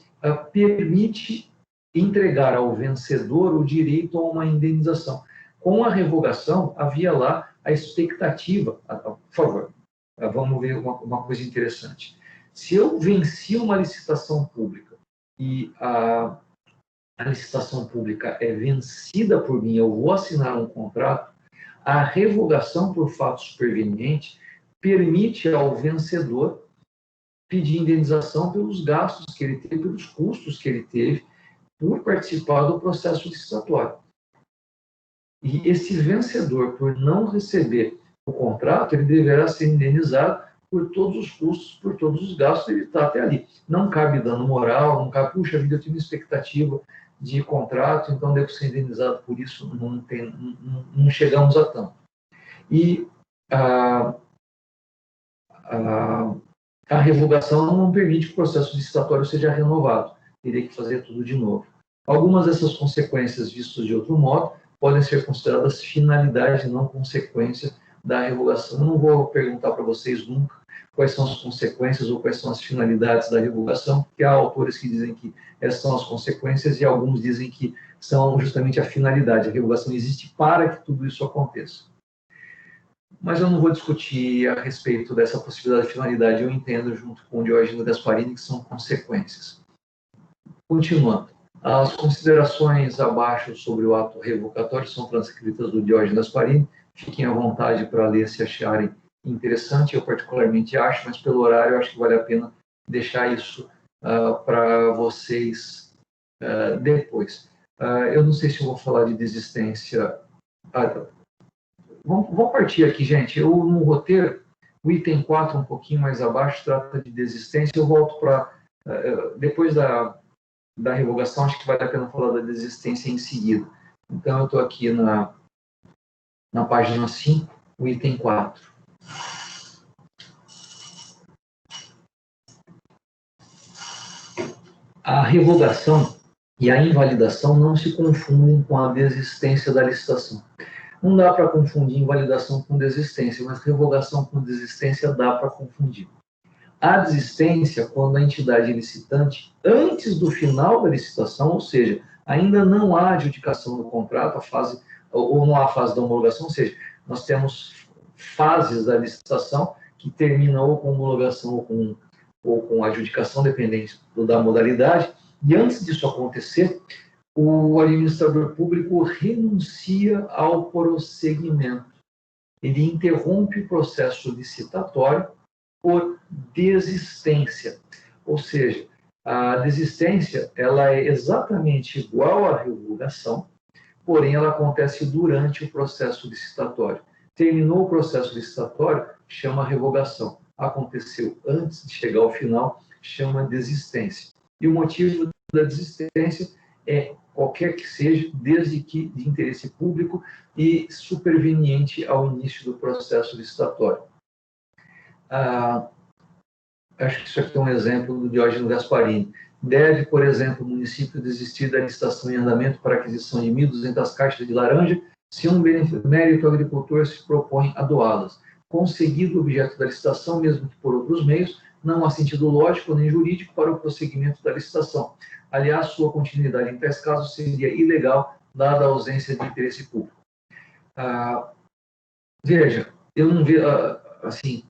[SPEAKER 1] permite entregar ao vencedor o direito a uma indenização. Com a revogação, havia lá a expectativa. Por favor, vamos ver uma coisa interessante. Se eu venci uma licitação pública e a licitação pública é vencida por mim, eu vou assinar um contrato, a revogação por fato superveniente permite ao vencedor pedir indenização pelos gastos que ele teve, pelos custos que ele teve por participar do processo licitatório. E esse vencedor, por não receber o contrato, ele deverá ser indenizado por todos os custos, por todos os gastos que ele está até ali. Não cabe dano moral, não cabe, puxa vida, eu tinha uma expectativa de contrato, então devo ser indenizado por isso, não chegamos a tanto. E a revogação não permite que o processo licitatório seja renovado, teria que fazer tudo de novo. Algumas dessas consequências, vistas de outro modo, podem ser consideradas finalidade e não consequência da revogação. Eu não vou perguntar para vocês nunca quais são as consequências ou quais são as finalidades da revogação, porque há autores que dizem que essas são as consequências e alguns dizem que são justamente a finalidade. A revogação existe para que tudo isso aconteça. Mas eu não vou discutir a respeito dessa possibilidade de finalidade, eu entendo, junto com o Diógenes Gasparini, que são consequências. Continuando. As considerações abaixo sobre o ato revocatório são transcritas do Diógenes Gasparini. Fiquem à vontade para ler se acharem interessante. Eu particularmente acho, mas pelo horário eu acho que vale a pena deixar isso para vocês depois. Eu não sei se eu vou falar de desistência. Vamos partir aqui, gente. No roteiro, o item 4, um pouquinho mais abaixo, trata de desistência. Eu volto para... depois da revogação, acho que vale a pena falar da desistência em seguida. Então, eu estou aqui na página 5, o item 4. A revogação e a invalidação não se confundem com a desistência da licitação. Não dá para confundir invalidação com desistência, mas revogação com desistência dá para confundir. A desistência, quando a entidade licitante, antes do final da licitação, ou seja, ainda não há adjudicação do contrato, ou não há fase da homologação, ou seja, nós temos fases da licitação que terminam ou com homologação ou com adjudicação, dependente da modalidade, e antes disso acontecer, o administrador público renuncia ao prosseguimento. Ele interrompe o processo licitatório por desistência. Ou seja, a desistência ela é exatamente igual à revogação, porém ela acontece durante o processo licitatório. Terminou o processo licitatório, chama revogação. Aconteceu antes de chegar ao final, chama desistência. E o motivo da desistência é qualquer que seja, desde que de interesse público e superveniente ao início do processo licitatório. Acho que isso aqui é um exemplo do Diógenes Gasparini. Deve, por exemplo, o município desistir da licitação em andamento para aquisição de 1.200 caixas de laranja se um mérito agricultor se propõe a doá-las. Conseguido o objeto da licitação, mesmo que por outros meios, não há sentido lógico nem jurídico para o prosseguimento da licitação. Aliás, sua continuidade em tais casos seria ilegal, dada a ausência de interesse público. Veja, eu não vejo, assim,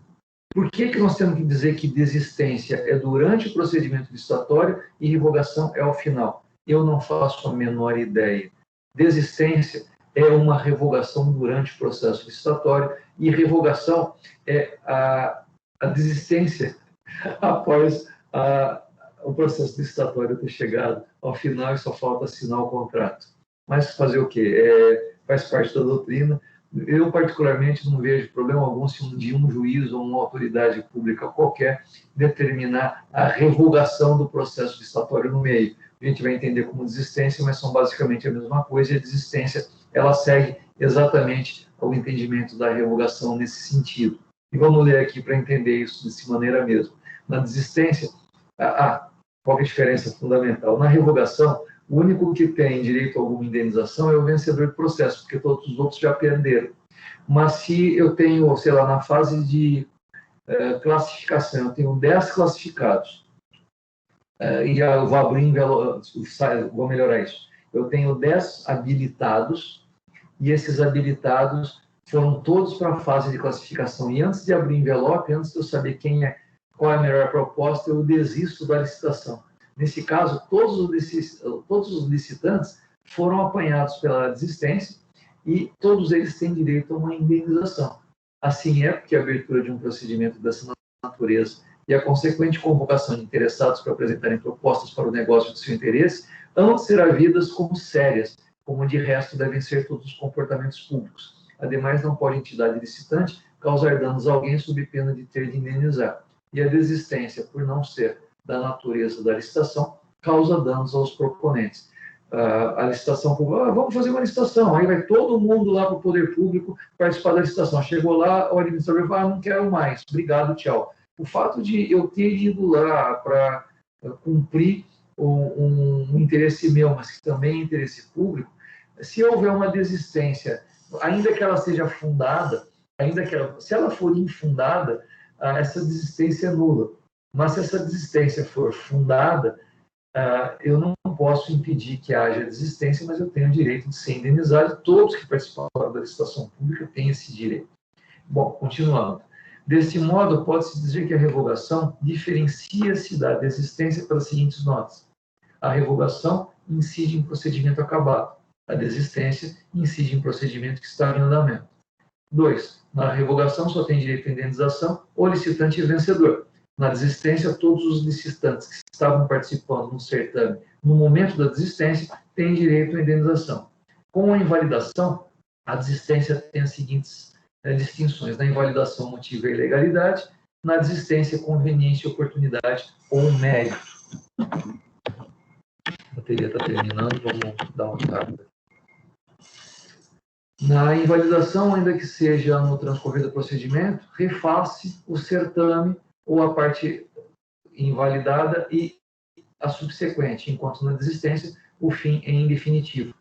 [SPEAKER 1] Por que nós temos que dizer que desistência é durante o procedimento licitatório e revogação é ao final? Eu não faço a menor ideia. Desistência é uma revogação durante o processo licitatório e revogação é a desistência após o processo licitatório ter chegado ao final e só falta assinar o contrato. Mas fazer o quê? Faz parte da doutrina. Eu, particularmente, não vejo problema algum se um dia um juiz ou uma autoridade pública qualquer determinar a revogação do processo licitatório no meio. A gente vai entender como desistência, mas são basicamente a mesma coisa, e a desistência ela segue exatamente o entendimento da revogação nesse sentido. E vamos ler aqui para entender isso dessa maneira mesmo. Na desistência, qual é a diferença fundamental? Na revogação, o único que tem direito a alguma indenização é o vencedor do processo, porque todos os outros já perderam. Mas se eu tenho, sei lá, na fase de classificação, eu tenho 10 classificados, e eu vou abrir vou melhorar isso. Eu tenho 10 habilitados, e esses habilitados foram todos para a fase de classificação. E antes de abrir o envelope, antes de eu saber qual é a melhor proposta, eu desisto da licitação. Nesse caso, todos os licitantes foram apanhados pela desistência e todos eles têm direito a uma indenização. Assim é porque a abertura de um procedimento dessa natureza e a consequente convocação de interessados para apresentarem propostas para o negócio de seu interesse hão de ser havidas como sérias, como de resto devem ser todos os comportamentos públicos. Ademais, não pode a entidade licitante causar danos a alguém sob pena de ter de indenizar. E a desistência, por não ser da natureza da licitação, causa danos aos proponentes. A licitação pública, vamos fazer uma licitação, aí vai todo mundo lá para o poder público participar da licitação. Chegou lá, o administrador fala, não quero mais, obrigado, tchau. O fato de eu ter ido lá para cumprir um interesse meu, mas que também é interesse público, se houver uma desistência, ainda que ela seja fundada, se ela for infundada, essa desistência é nula. Mas se essa desistência for fundada, eu não posso impedir que haja desistência, mas eu tenho o direito de ser indenizado, e todos que participaram da licitação pública têm esse direito. Bom, continuando. Desse modo, pode-se dizer que a revogação diferencia-se da desistência pelas seguintes notas. A revogação incide em procedimento acabado. A desistência incide em procedimento que está em andamento. 2. Na revogação só tem direito à indenização o licitante e vencedor. Na desistência, todos os licitantes que estavam participando no certame no momento da desistência têm direito à indenização. Com a invalidação, a desistência tem as seguintes distinções. Na invalidação, motivo é ilegalidade. Na desistência, conveniência, oportunidade ou mérito. A bateria está terminando, vamos dar uma carta. Na invalidação, ainda que seja no transcorrer do procedimento, refaz-se o certame ou a parte invalidada e a subsequente, enquanto na desistência, o fim é indefinitivo.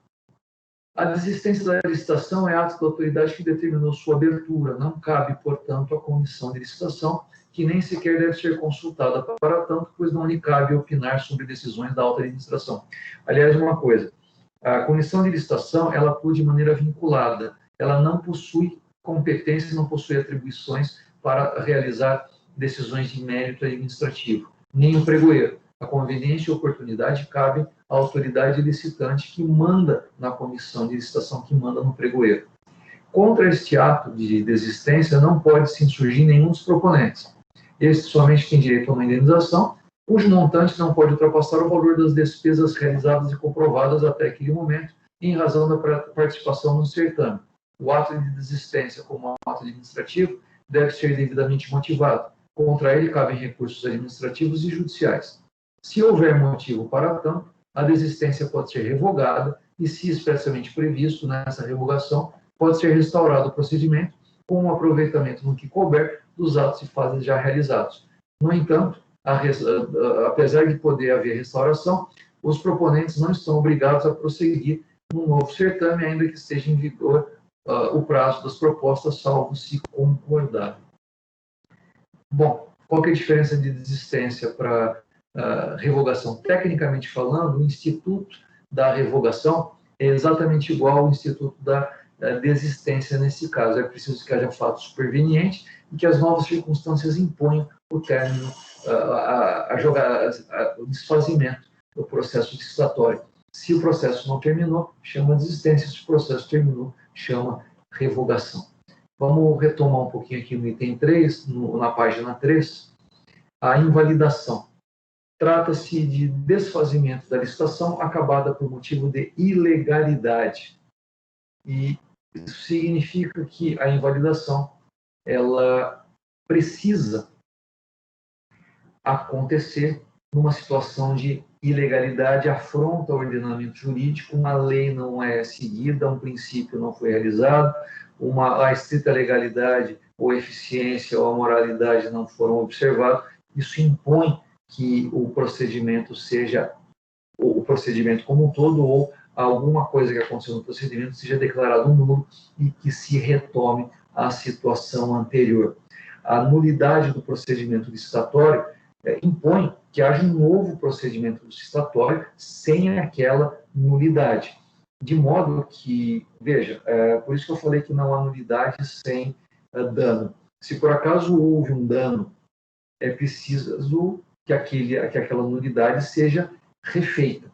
[SPEAKER 1] A desistência da licitação é ato da autoridade que determinou sua abertura. Não cabe, portanto, à comissão de licitação, que nem sequer deve ser consultada para tanto, pois não lhe cabe opinar sobre decisões da alta administração. Aliás, uma coisa, a comissão de licitação, ela atua de maneira vinculada. Ela não possui competências, não possui atribuições para realizar decisões de mérito administrativo, nem o pregoeiro. A conveniência e oportunidade cabe à autoridade licitante que manda na comissão de licitação, que manda no pregoeiro. Contra este ato de desistência não pode se insurgir nenhum dos proponentes. Este somente tem direito a uma indenização, cujo montante não pode ultrapassar o valor das despesas realizadas e comprovadas até aquele momento, em razão da participação no certame. O ato de desistência, como ato administrativo, deve ser devidamente motivado. Contra ele cabem recursos administrativos e judiciais. Se houver motivo para tanto, a desistência pode ser revogada e, se expressamente previsto nessa revogação, pode ser restaurado o procedimento com um aproveitamento no que couber dos atos e fases já realizados. No entanto, apesar de poder haver restauração, os proponentes não estão obrigados a prosseguir no novo certame, ainda que esteja em vigor o prazo das propostas, salvo se concordar. Bom, qual que é a diferença de desistência para revogação? Tecnicamente falando, o instituto da revogação é exatamente igual ao instituto da desistência nesse caso. É preciso que haja fato superveniente e que as novas circunstâncias imponham o término, o desfazimento do processo licitatório. Se o processo não terminou, chama desistência. Se o processo terminou, chama revogação. Vamos retomar um pouquinho aqui no item 3, na página 3, a invalidação. Trata-se de desfazimento da licitação acabada por motivo de ilegalidade. E isso significa que a invalidação ela precisa acontecer numa situação de ilegalidade, afronta o ordenamento jurídico, uma lei não é seguida, um princípio não foi realizado, a estrita legalidade, ou eficiência, ou a moralidade não foram observados. Isso impõe que o procedimento seja, o procedimento como um todo, ou alguma coisa que aconteceu no procedimento seja declarado nulo e que se retome a situação anterior. A nulidade do procedimento licitatório impõe que haja um novo procedimento licitatório sem aquela nulidade. De modo que, veja, por isso que eu falei que não há nulidade sem dano. Se por acaso houve um dano, é preciso que aquela nulidade seja refeita,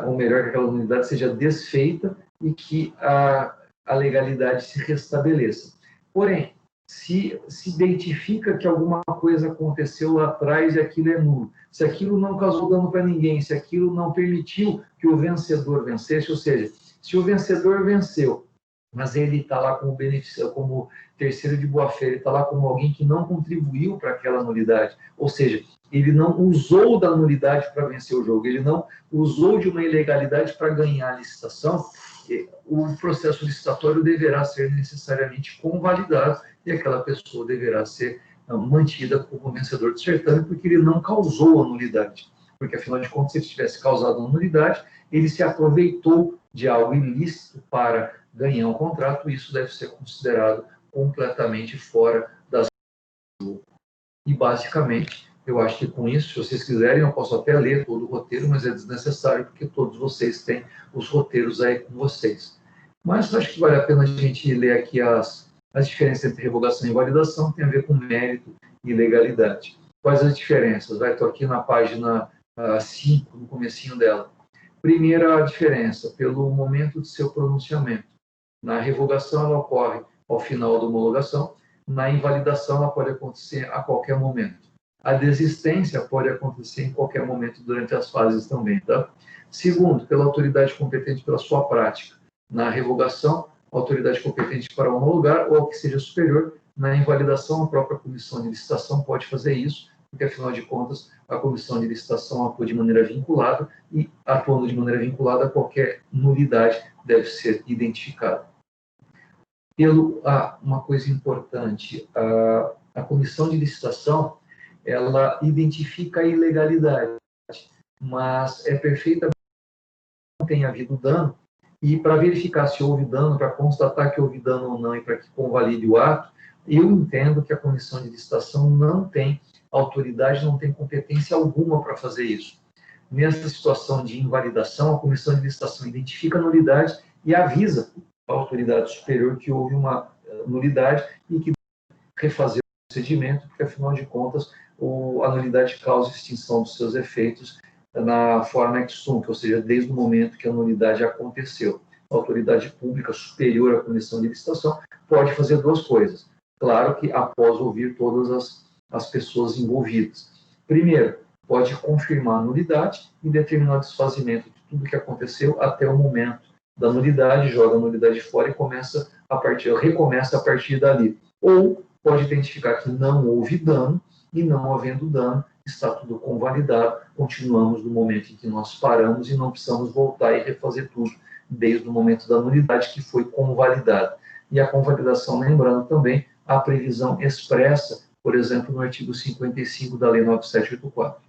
[SPEAKER 1] ou melhor, que aquela nulidade seja desfeita e que a legalidade se restabeleça. Porém, se identifica que alguma coisa aconteceu lá atrás e aquilo é nulo, se aquilo não causou dano para ninguém, se aquilo não permitiu que o vencedor vencesse, ou seja, se o vencedor venceu, mas ele está lá como beneficiário, como terceiro de boa-fé, ele está lá como alguém que não contribuiu para aquela nulidade, ou seja, ele não usou da nulidade para vencer o jogo, ele não usou de uma ilegalidade para ganhar a licitação, o processo licitatório deverá ser necessariamente convalidado e aquela pessoa deverá ser mantida como vencedor do certame, porque ele não causou a nulidade. Porque, afinal de contas, se ele tivesse causado a nulidade, ele se aproveitou de algo ilícito para ganhar um contrato, e isso deve ser considerado completamente fora das leis. E, basicamente, eu acho que com isso, se vocês quiserem, eu posso até ler todo o roteiro, mas é desnecessário, porque todos vocês têm os roteiros aí com vocês. Mas acho que vale a pena a gente ler aqui as diferenças entre revogação e invalidação, que tem a ver com mérito e legalidade. Quais as diferenças? Estou aqui na página 5, no comecinho dela. Primeira diferença, pelo momento de seu pronunciamento. Na revogação, ela ocorre ao final da homologação. Na invalidação, ela pode acontecer a qualquer momento. A desistência pode acontecer em qualquer momento durante as fases também, tá? Segundo, pela autoridade competente pela sua prática. Na revogação, a autoridade competente para homologar ou que seja superior. Na invalidação, a própria comissão de licitação pode fazer isso, porque, afinal de contas, a comissão de licitação atua de maneira vinculada e, atuando de maneira vinculada, qualquer nulidade deve ser identificada. Uma coisa importante, a comissão de licitação, ela identifica a ilegalidade, mas é perfeitamente que não tenha havido dano, e para verificar se houve dano, para constatar que houve dano ou não e para que convalide o ato, eu entendo que a comissão de licitação não tem autoridade, não tem competência alguma para fazer isso. Nessa situação de invalidação, a comissão de licitação identifica a nulidade e avisa a autoridade superior que houve uma nulidade e que deve refazer o procedimento, porque, afinal de contas, a nulidade causa extinção dos seus efeitos na forma ex tunc, ou seja, desde o momento que a nulidade aconteceu. A autoridade pública superior à comissão de licitação pode fazer duas coisas. Claro que após ouvir todas as pessoas envolvidas. Primeiro, pode confirmar a nulidade e determinar o desfazimento de tudo que aconteceu até o momento da nulidade, joga a nulidade fora e recomeça a partir dali. Ou pode identificar que não houve dano e, não havendo dano, está tudo convalidado, continuamos no momento em que nós paramos e não precisamos voltar e refazer tudo desde o momento da nulidade que foi convalidada. E a convalidação, lembrando também, a previsão expressa, por exemplo, no artigo 55 da Lei 9784.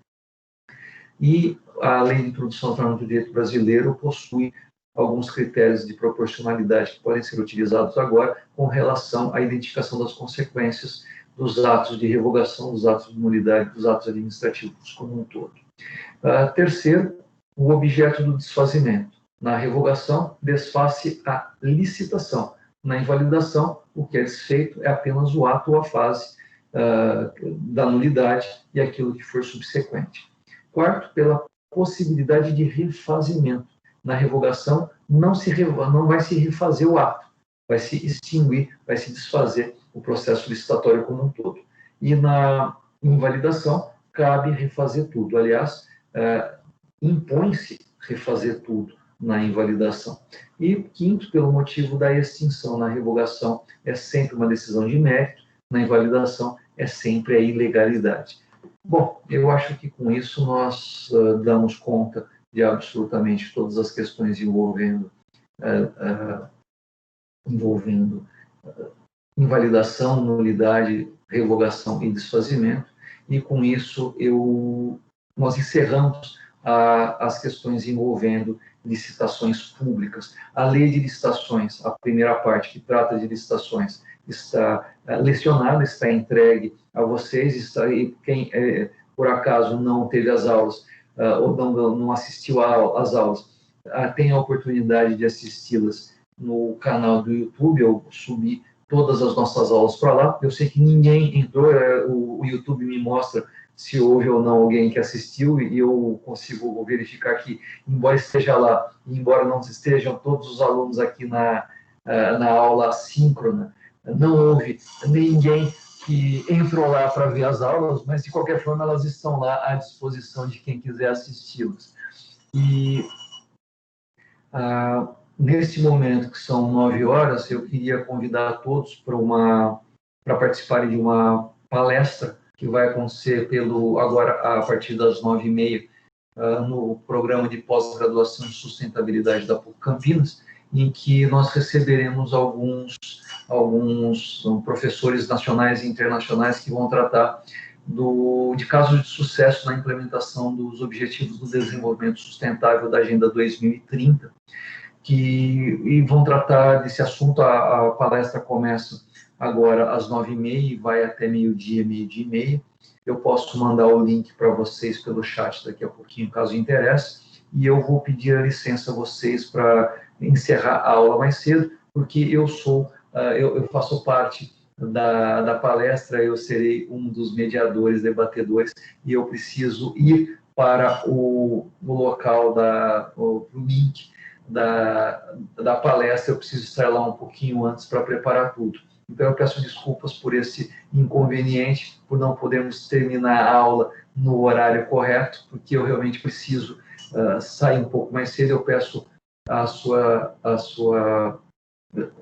[SPEAKER 1] E a Lei de Introdução ao Ordenamento do Direito Brasileiro possui alguns critérios de proporcionalidade que podem ser utilizados agora com relação à identificação das consequências dos atos de revogação, dos atos de nulidade, dos atos administrativos como um todo. Terceiro, o objeto do desfazimento. Na revogação, desfaz-se a licitação. Na invalidação, o que é desfeito é apenas o ato ou a fase da nulidade e aquilo que for subsequente. Quarto, pela possibilidade de refazimento. Na revogação, não vai se refazer o ato, vai se extinguir, vai se desfazer o processo licitatório como um todo. E na invalidação, cabe refazer tudo. Aliás, impõe-se refazer tudo na invalidação. E quinto, pelo motivo da extinção. Na revogação é sempre uma decisão de mérito, na invalidação é sempre a ilegalidade. Bom, eu acho que com isso nós damos conta de absolutamente todas as questões envolvendo invalidação, nulidade, revogação e desfazimento. E com isso nós encerramos as questões envolvendo licitações públicas. A lei de licitações, a primeira parte que trata de licitações, está lecionada, está entregue a vocês, e quem por acaso não teve as aulas ou não assistiu às aulas, tem a oportunidade de assisti-las no canal do YouTube. Eu subi todas as nossas aulas para lá. Eu sei que ninguém entrou, o YouTube me mostra se houve ou não alguém que assistiu, e eu consigo verificar que, embora esteja lá, e embora não estejam todos os alunos aqui na aula assíncrona, não houve ninguém que entrou lá para ver as aulas, mas, de qualquer forma, elas estão lá à disposição de quem quiser assisti-las. E, neste momento, que são 9 horas, eu queria convidar a todos para participarem de uma palestra que vai acontecer agora a partir das 9h30, no programa de pós-graduação em sustentabilidade da PUC Campinas, em que nós receberemos alguns professores nacionais e internacionais que vão tratar de casos de sucesso na implementação dos Objetivos do Desenvolvimento Sustentável da Agenda 2030, e vão tratar desse assunto. A palestra começa agora às 9h30 e vai até meio-dia, meio-dia e meia. Eu posso mandar o link para vocês pelo chat daqui a pouquinho, caso interesse, e eu vou pedir a licença a vocês para encerrar a aula mais cedo, porque eu faço parte da palestra, eu serei um dos mediadores, debatedores, e eu preciso ir para o local, o link da palestra. Eu preciso estar lá um pouquinho antes para preparar tudo. Então, eu peço desculpas por esse inconveniente, por não podermos terminar a aula no horário correto, porque eu realmente preciso sair um pouco mais cedo. Eu peço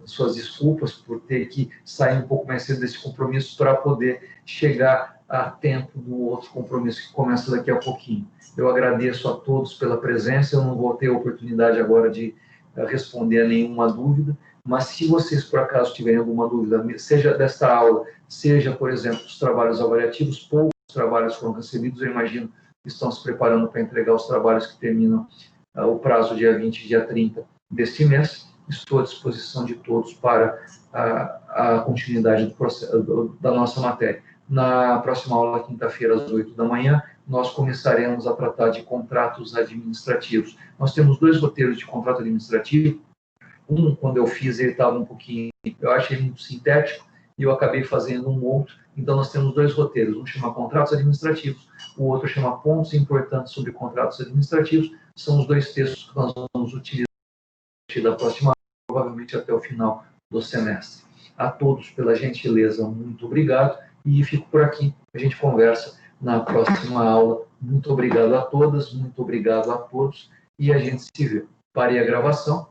[SPEAKER 1] suas desculpas por ter que sair um pouco mais cedo desse compromisso para poder chegar a tempo do outro compromisso que começa daqui a pouquinho. Eu agradeço a todos pela presença. Eu não vou ter a oportunidade agora de responder a nenhuma dúvida, mas se vocês, por acaso, tiverem alguma dúvida, seja desta aula, seja, por exemplo, dos trabalhos avaliativos, poucos trabalhos foram recebidos, eu imagino que estão se preparando para entregar os trabalhos que terminam o prazo dia 20 e dia 30 deste mês. Estou à disposição de todos para a continuidade do processo, da nossa matéria. Na próxima aula, quinta-feira, às 8 da manhã, nós começaremos a tratar de contratos administrativos. Nós temos 2 roteiros de contrato administrativo. Quando eu fiz, ele estava um pouquinho, eu achei muito sintético, e eu acabei fazendo um outro. Então, nós temos 2 roteiros, um chama Contratos Administrativos, o outro chama Pontos Importantes sobre Contratos Administrativos. São os 2 textos que nós vamos utilizar da próxima, provavelmente até o final do semestre. A todos, pela gentileza, muito obrigado, e fico por aqui. A gente conversa na próxima aula. Muito obrigado a todas, muito obrigado a todos, e a gente se vê. Parei a gravação.